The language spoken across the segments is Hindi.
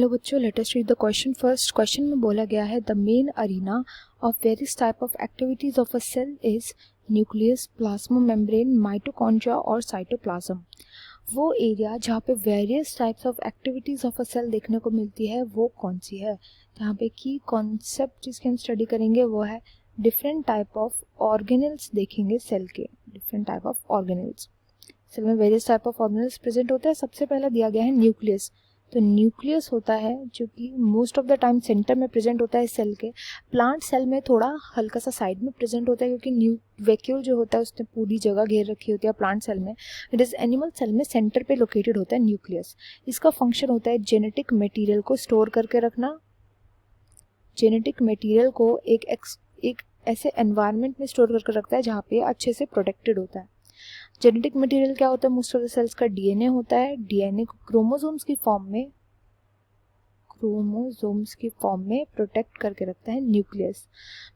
हेलो बच्चों, let us read the question first. Question में बोला गया है the main arena of various type of activities of a cell is nucleus, plasma membrane, mitochondria और साइटोप्लाज्म। वो एरिया जहाँ पे various types of activities of a cell देखने को मिलती है वो कौन सी है? यहाँ पे की कॉन्सेप्ट जिसकी हम स्टडी करेंगे वो है डिफरेंट टाइप ऑफ ऑर्गेनल्स देखेंगे सेल के। Different type of organelles, cell में various type of organelles present होते हैं। सबसे पहला दिया गया है न्यूक्लियस। तो न्यूक्लियस होता है जो कि most of the time centre में प्रेजेंट होता है सेल के। प्लांट सेल में थोड़ा हल्का सा साइड में प्रेजेंट होता है क्योंकि वैक्यूल जो होता है उसने पूरी जगह घेर रखी होती है प्लांट सेल में। इट इज एनिमल सेल में सेंटर पे लोकेटेड होता है न्यूक्लियस। इसका फंक्शन होता है जेनेटिक मटेरियल को स्टोर करके रखना। जेनेटिक मटेरियल को एक ऐसे एनवायरनमेंट में स्टोर करके रखता है जहाँ पे अच्छे से प्रोटेक्टेड होता है। जेनेटिक मटेरियल क्या होता है? मोस्ट ऑफ द सेल्स का डीएनए होता है। डीएनए को क्रोमोसोम्स की फॉर्म में प्रोटेक्ट करके रखता है न्यूक्लियस।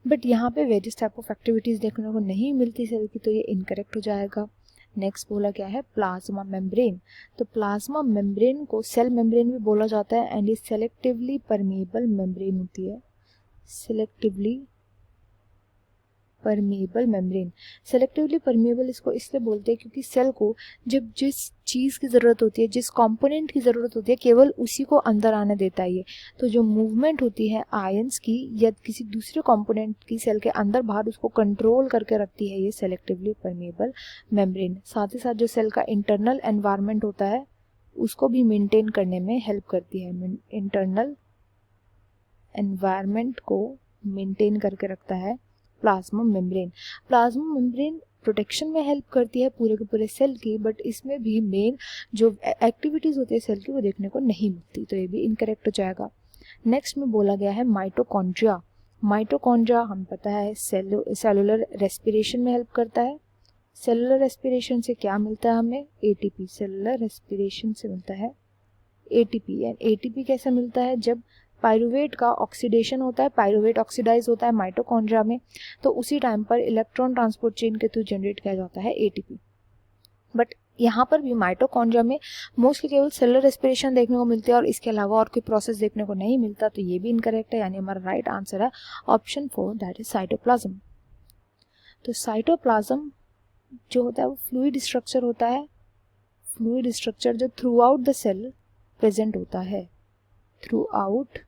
बट यहाँ पे वेरियस टाइप ऑफ एक्टिविटीज देखने को नहीं मिलती सेल की, तो ये इनकरेक्ट हो जाएगा। नेक्स्ट बोला गया है प्लाज्मा मेम्ब्रेन। तो प्लाज्मा मेम्ब्रेन को सेल मेम्ब्रेन भी बोला जाता है एंड ये सेलेक्टिवली परमेबल मेम्ब्रेन होती है। Selectively permeable membrane. Selectively permeable इसको इसलिए बोलते हैं क्योंकि सेल को जब जिस चीज़ की ज़रूरत होती है, जिस कंपोनेंट की ज़रूरत होती है, केवल उसी को अंदर आने देता है ये। तो जो मूवमेंट होती है आयंस की या किसी दूसरे कंपोनेंट की सेल के अंदर बाहर, उसको कंट्रोल करके रखती है ये सेलेक्टिवली परमेबल मेम्ब्रेन। साथ ही साथ जो सेल का इंटरनल एनवायरनमेंट होता है उसको भी मेंटेन करने में हेल्प करती है। इंटरनल एनवायरनमेंट को मेंटेन करके रखता है plasma membrane. Plasma membrane protection में हेल्प करती है पूरे के पूरे सेल की, बट इसमें भी मेन जो एक्टिविटीज़ होती है सेल की वो देखने को नहीं मिलती, तो ये भी इनकरेक्ट हो जाएगा। नेक्स्ट में बोला गया है माइटोकॉन्ड्रिया। माइटोकॉन्ड्रिया हम पता है सेलुलर रेस्पिरेशन में हेल्प करता है। सेलुलर रेस्पिरेशन से क्या मिलता है हमें? एटीपी। सेलुलर रेस्पिरेशन से मिलता है एटीपी। एंड एटीपी कैसे मिलता है? जब पायरुवेट का ऑक्सीडेशन होता है, पायरुवेट ऑक्सीडाइज होता है माइटोकॉन्ड्रिया में, तो उसी टाइम पर इलेक्ट्रॉन ट्रांसपोर्ट चेन के थ्रू जनरेट किया जाता है एटीपी। बट यहाँ पर भी माइटोकॉन्ड्रिया में मोस्टली केवल सेलुलर रेस्पिरेशन देखने को मिलती है और इसके अलावा और कोई प्रोसेस देखने को नहीं मिलता, तो ये भी इनकरेक्ट है। यानी हमारा राइट आंसर है ऑप्शन 4, दैट इज साइटोप्लाज्म। तो साइटोप्लाज्म जो होता है वो फ्लूइड स्ट्रक्चर होता है। फ्लूइड स्ट्रक्चर जो throughout the cell present होता है। Throughout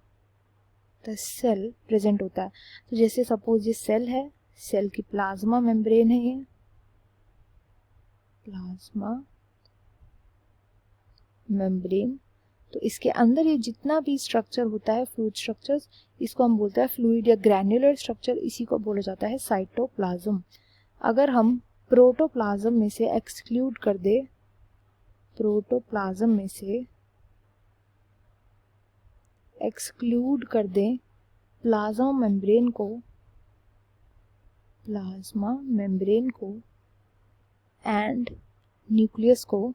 the cell present होता है। तो जैसे सपोज ये सेल है, सेल की प्लाज्मा मेम्ब्रेन है, ये प्लाज्मा मेम्ब्रेन। तो इसके अंदर ये जितना भी स्ट्रक्चर होता है फ्लूइड स्ट्रक्चर्स, इसको हम बोलते हैं फ्लूइड या ग्रैन्युलर स्ट्रक्चर, इसी को बोला जाता है साइटोप्लाज्म। अगर हम प्रोटोप्लाज्म में से एक्सक्लूड कर दे, प्रोटोप्लाज्म में से एक्सक्लूड कर दें प्लाज्मा मेम्ब्रेन को एंड न्यूक्लियस को,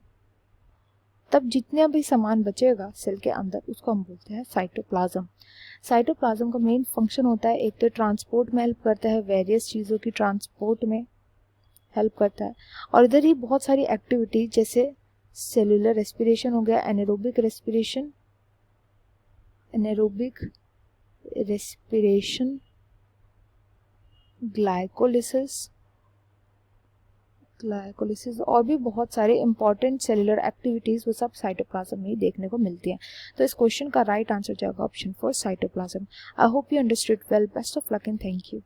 तब जितना भी सामान बचेगा सेल के अंदर उसको हम बोलते हैं साइटोप्लाज्म। साइटोप्लाज्म का मेन फंक्शन होता है, एक तो ट्रांसपोर्ट में हेल्प करता है, वेरियस चीज़ों की ट्रांसपोर्ट में हेल्प करता है, और इधर ही बहुत सारी एक्टिविटी जैसे सेलुलर रेस्पिरेशन हो गया, एनारोबिक रेस्पिरेशन, ग्लाइकोलिसिस और भी बहुत सारे इंपॉर्टेंट सेलुलर एक्टिविटीज वो सब साइटोप्लाज्म में ही देखने को मिलती हैं। तो इस क्वेश्चन का राइट आंसर जाएगा option 4, cytoplasm. I hope you understood well. Best of luck and thank you.